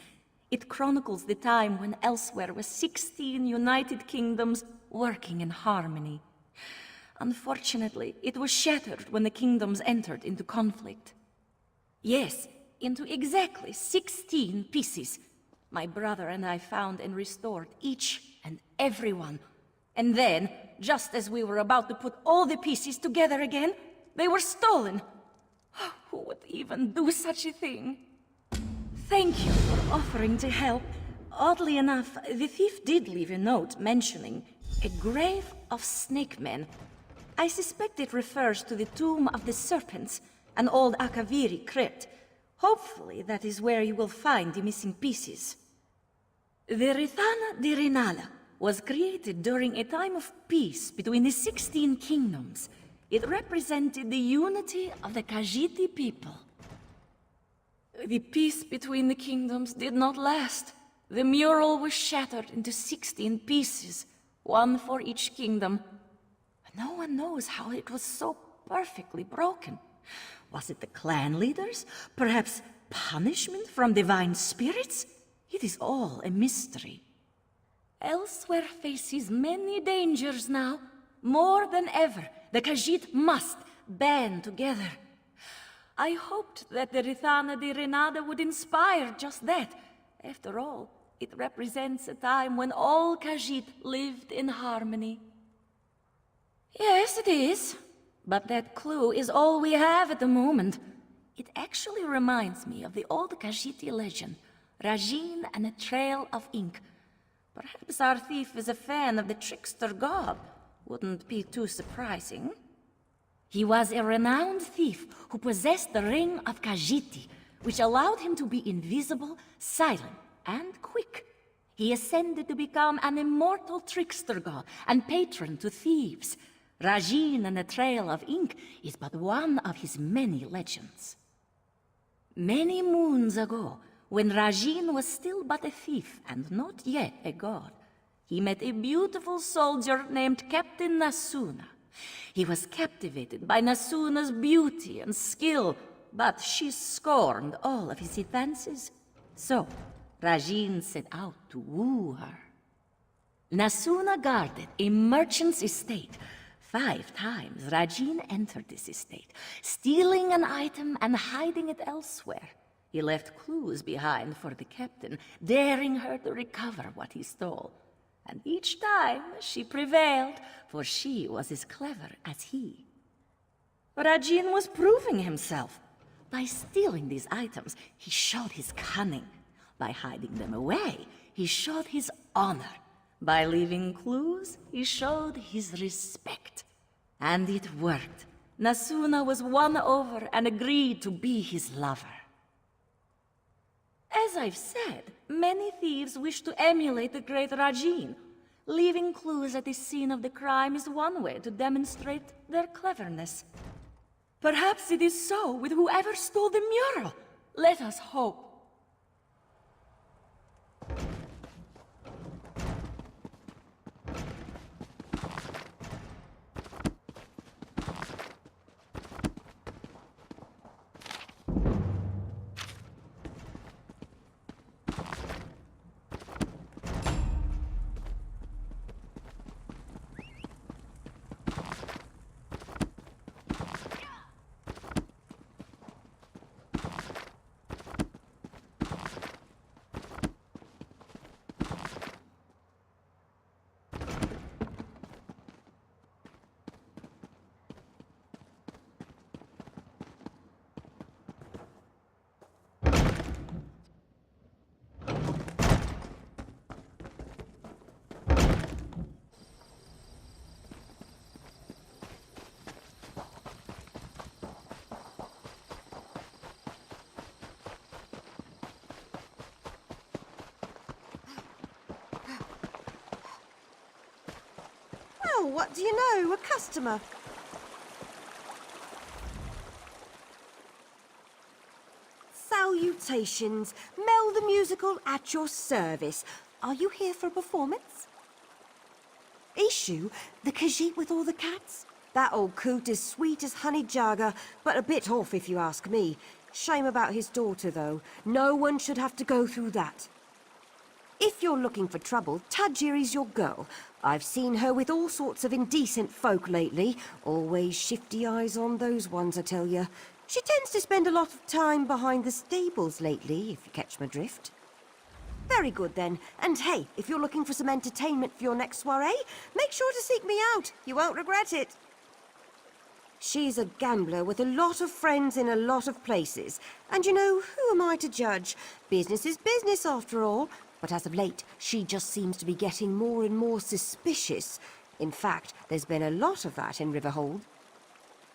It chronicles the time when Elsweyr was 16 united kingdoms working in harmony. Unfortunately, it was shattered when the kingdoms entered into conflict. Yes, into exactly 16 pieces. My brother and I found and restored each and every one. And then, just as we were about to put all the pieces together again, they were stolen. Who would even do such a thing? Thank you for offering to help. Oddly enough, the thief did leave a note mentioning a grave of snake men. I suspect it refers to the Tomb of the Serpents, an old Akaviri crypt. Hopefully that is where you will find the missing pieces. The Rithana di Renala was created during a time of peace between the 16 kingdoms. It represented the unity of the Khajiit people. The peace between the kingdoms did not last. The mural was shattered into 16 pieces, one for each kingdom. No one knows how it was so perfectly broken. Was it the clan leaders? Perhaps punishment from divine spirits? It is all a mystery. Elsweyr faces many dangers now. More than ever, the Khajiit must band together. I hoped that the Rithana di Renada would inspire just that. After all, it represents a time when all Khajiit lived in harmony. Yes, it is. But that clue is all we have at the moment. It actually reminds me of the old Khajiit legend, Rajin and a Trail of Ink. Perhaps our thief is a fan of the trickster god. Wouldn't be too surprising. He was a renowned thief who possessed the Ring of Khajiit, which allowed him to be invisible, silent, and quick. He ascended to become an immortal trickster god and patron to thieves. Rajin and the Trail of Ink is but one of his many legends. Many moons ago, when Rajin was still but a thief and not yet a god, he met a beautiful soldier named Captain Nasuna. He was captivated by Nasuna's beauty and skill, but she scorned all of his advances. So, Rajin set out to woo her. Nasuna guarded a merchant's estate. 5 times Rajin entered this estate, stealing an item and hiding it elsewhere. He left clues behind for the captain, daring her to recover what he stole. And each time she prevailed, for she was as clever as he. Rajin was proving himself. By stealing these items, he showed his cunning. By hiding them away, he showed his honor. By leaving clues, he showed his respect. And it worked. Nasuna was won over and agreed to be his lover. As I've said, many thieves wish to emulate the great Rajin. Leaving clues at the scene of the crime is one way to demonstrate their cleverness. Perhaps it is so with whoever stole the mural. Let us hope. Well, what do you know? A customer. Salutations. Mel the Musical at your service. Are you here for a performance? Ishu, the Khajiit with all the cats? That old coot is sweet as honey jagger, but a bit off if you ask me. Shame about his daughter, though. No one should have to go through that. If you're looking for trouble, Tajiri's your girl. I've seen her with all sorts of indecent folk lately. Always shifty eyes on those ones, I tell you. She tends to spend a lot of time behind the stables lately, if you catch my drift. Very good, then. And hey, if you're looking for some entertainment for your next soiree, make sure to seek me out. You won't regret it. She's a gambler with a lot of friends in a lot of places. And you know, who am I to judge? Business is business, after all. But as of late, she just seems to be getting more and more suspicious. In fact, there's been a lot of that in Riverhold.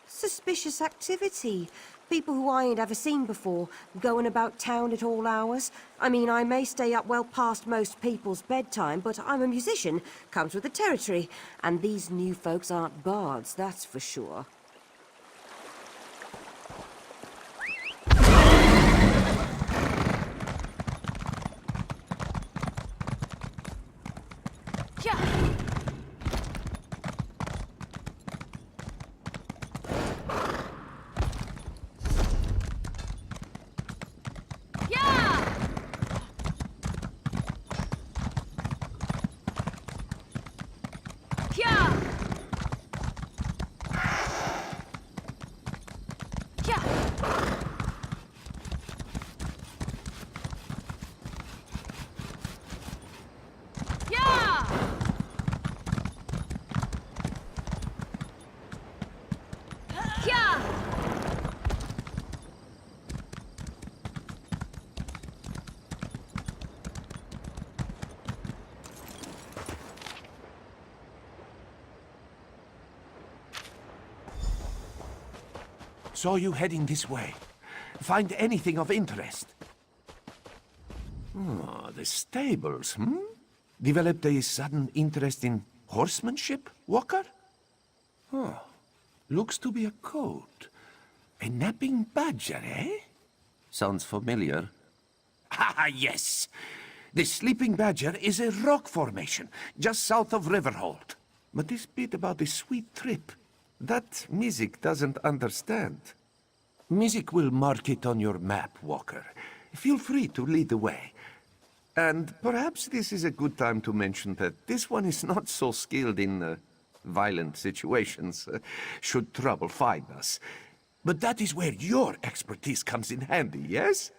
Suspicious activity. People who I ain't ever seen before, going about town at all hours. I mean, I may stay up well past most people's bedtime, but I'm a musician, comes with the territory. And these new folks aren't bards, that's for sure. Saw you heading this way. Find anything of interest? Oh, the stables, Developed a sudden interest in horsemanship, Walker? Oh, looks to be a coat. A napping badger, eh? Sounds familiar. Ah, yes! The Sleeping Badger is a rock formation, just south of Riverhold. But this bit about the sweet trip, that Mizik doesn't understand. Mizik will mark it on your map, Walker. Feel free to lead the way. And perhaps this is a good time to mention that this one is not so skilled in violent situations, should trouble find us. But that is where your expertise comes in handy, yes?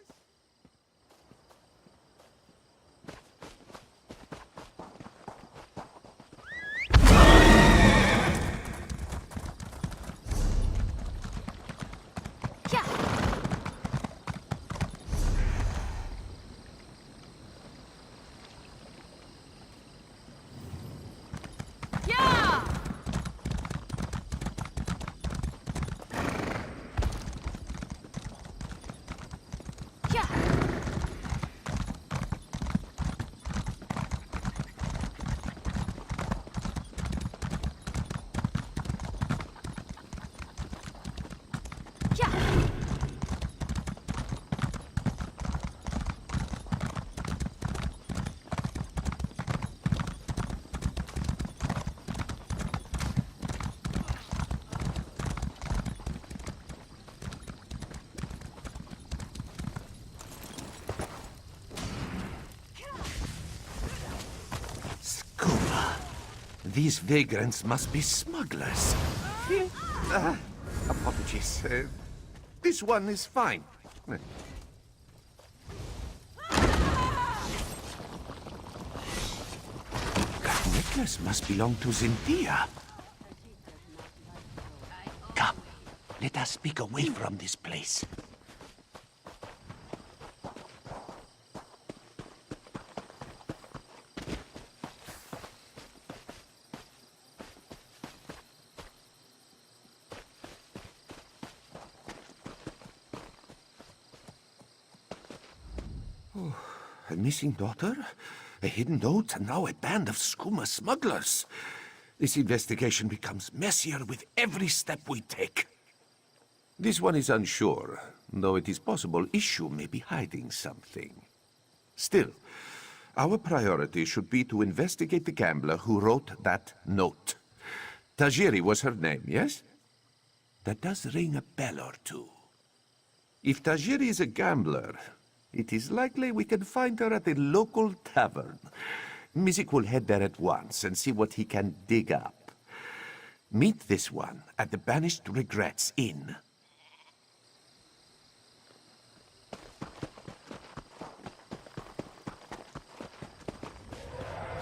These vagrants must be smugglers. Apologies. This one is fine. That necklace must belong to Cynthia. Come, let us speak away from this place. A missing daughter, a hidden note, and now a band of skooma smugglers. This investigation becomes messier with every step we take. This one is unsure, though it is possible Issue may be hiding something. Still, our priority should be to investigate the gambler who wrote that note. Tajiri was her name, yes? That does ring a bell or two. If Tajiri is a gambler, it is likely we can find her at a local tavern. Mizik will head there at once and see what he can dig up. Meet this one at the Banished Regrets Inn.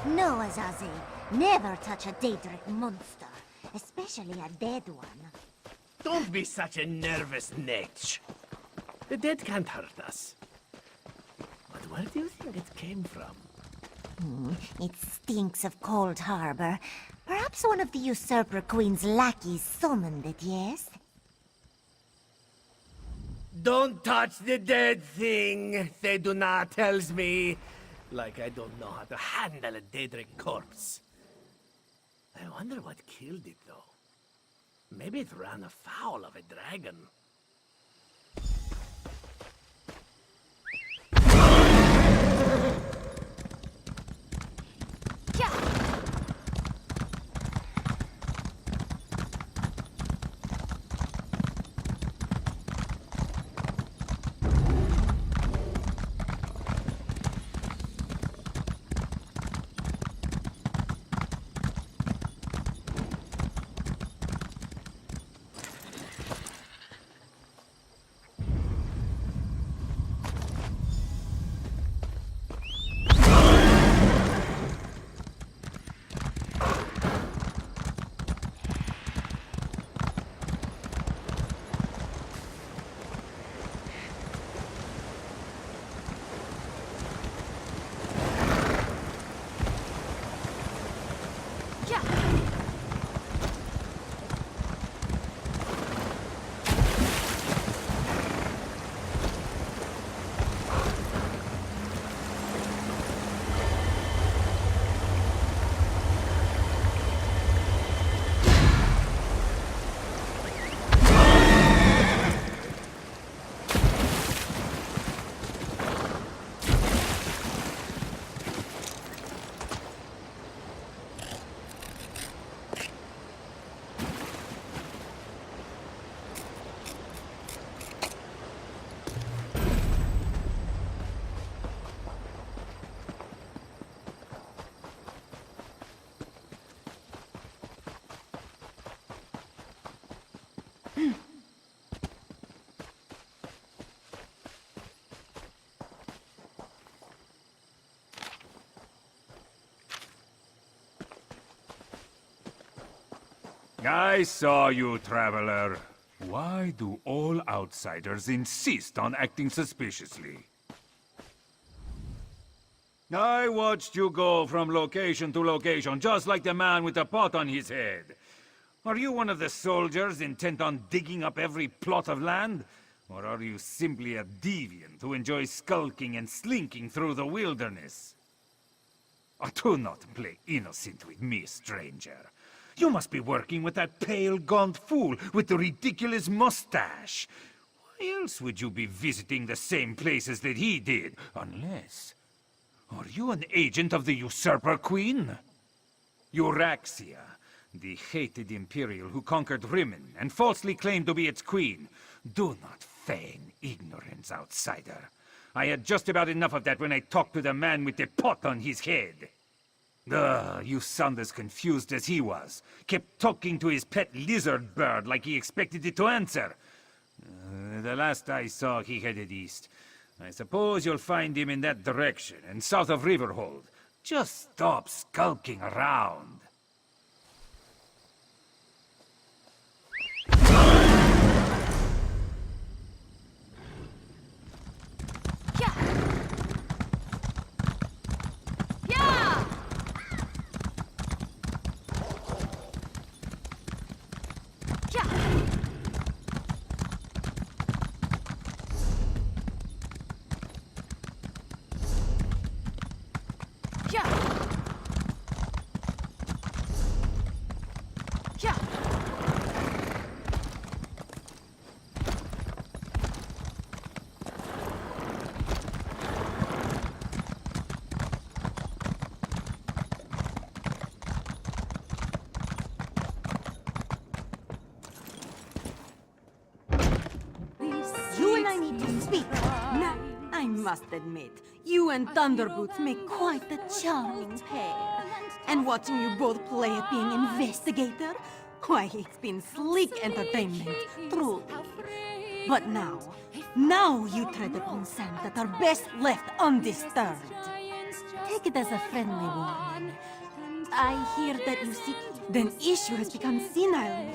No, Azazi. Never touch a Daedric monster, especially a dead one. Don't be such a nervous netch. The dead can't hurt us. But where do you think it came from? It stinks of Cold Harbor. Perhaps one of the Usurper Queen's lackeys summoned it, yes? Don't touch the dead thing, Theduna tells me. Like I don't know how to handle a Daedric corpse. I wonder what killed it, though. Maybe it ran afoul of a dragon. I saw you, traveler. Why do all outsiders insist on acting suspiciously? I watched you go from location to location, just like the man with the pot on his head. Are you one of the soldiers intent on digging up every plot of land? Or are you simply a deviant who enjoys skulking and slinking through the wilderness? Oh, do not play innocent with me, stranger. You must be working with that pale, gaunt fool with the ridiculous mustache. Why else would you be visiting the same places that he did? Unless... Are you an agent of the Usurper Queen? Euraxia, the hated Imperial who conquered Rimmon and falsely claimed to be its queen. Do not feign ignorance, outsider. I had just about enough of that when I talked to the man with the pot on his head. You sound as confused as he was. Kept talking to his pet lizard bird like he expected it to answer. The last I saw, he headed east. I suppose you'll find him in that direction, and south of Riverhold. Just stop skulking around. I must admit, you and Thunderboots make quite the charming pair. And watching you both play at being investigator, why, it's been sleek entertainment, truly. But now you tread upon sands that are best left undisturbed. Take it as a friendly warning. I hear that you seek... Then Issue has become senile.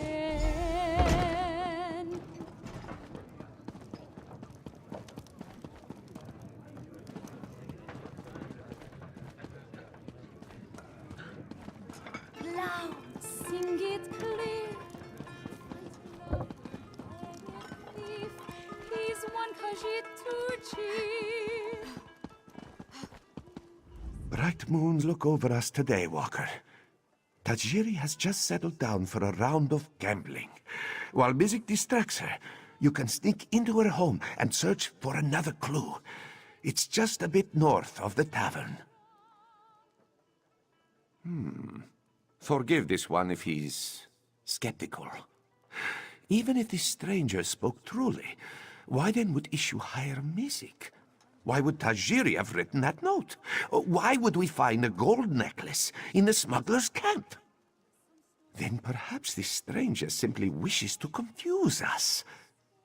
Sing it clear. He's one Khajiit to cheer. Bright moons look over us today, Walker. Tajiri has just settled down for a round of gambling. While music distracts her, you can sneak into her home and search for another clue. It's just a bit north of the tavern. Forgive this one if he's skeptical. Even if this stranger spoke truly, why then would Issue hire music? Why would Tajiri have written that note? Why would we find a gold necklace in the smuggler's camp? Then perhaps this stranger simply wishes to confuse us.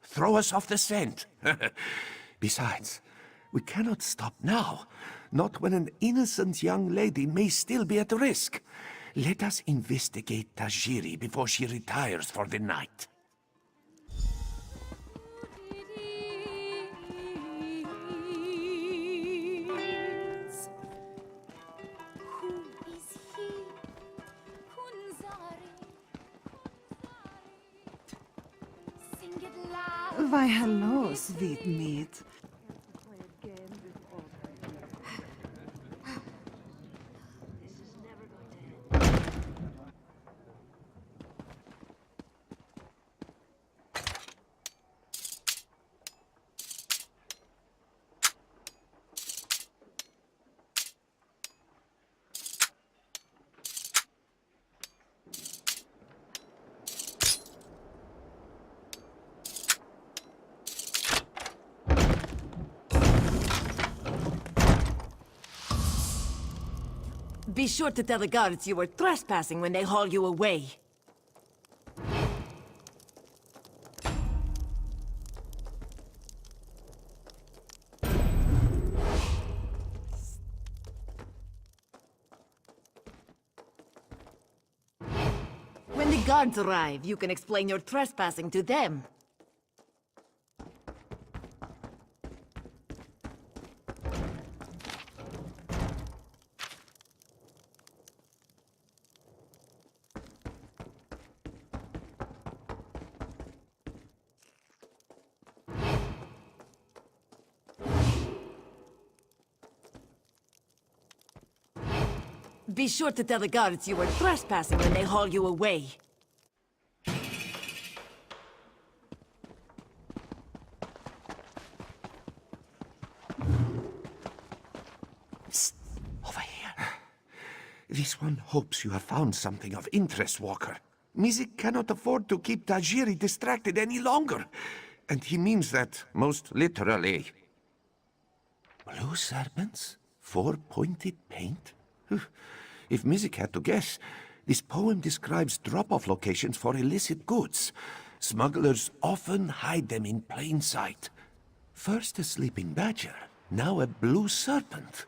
Throw us off the scent. Besides, we cannot stop now. Not when an innocent young lady may still be at risk. Let us investigate Tajiri before she retires for the night. Why, hello, sweet meat. Be sure to tell the guards you were trespassing when they haul you away. When the guards arrive, you can explain your trespassing to them. Be sure to tell the guards you were trespassing when they haul you away. Psst! Over here. This one hopes you have found something of interest, Walker. Mizik cannot afford to keep Tajiri distracted any longer. And he means that most literally. Blue serpents? 4-pointed paint? If Mizik had to guess, this poem describes drop-off locations for illicit goods. Smugglers often hide them in plain sight. First a sleeping badger, now a blue serpent.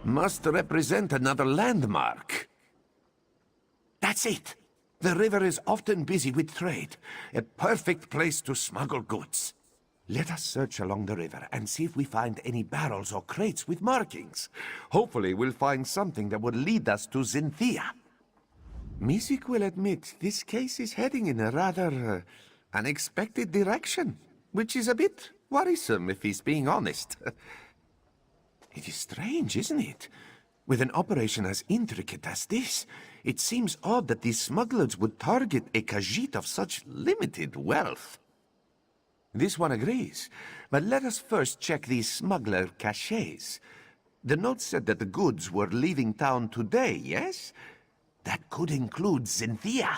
Must represent another landmark. That's it! The river is often busy with trade. A perfect place to smuggle goods. Let us search along the river and see if we find any barrels or crates with markings. Hopefully we'll find something that will lead us to Zinthia. Mizik will admit this case is heading in a rather unexpected direction, which is a bit worrisome if he's being honest. It is strange, isn't it? With an operation as intricate as this, it seems odd that these smugglers would target a Khajiit of such limited wealth. This one agrees, but let us first check these smuggler caches. The note said that the goods were leaving town today, yes? That could include Zinthia.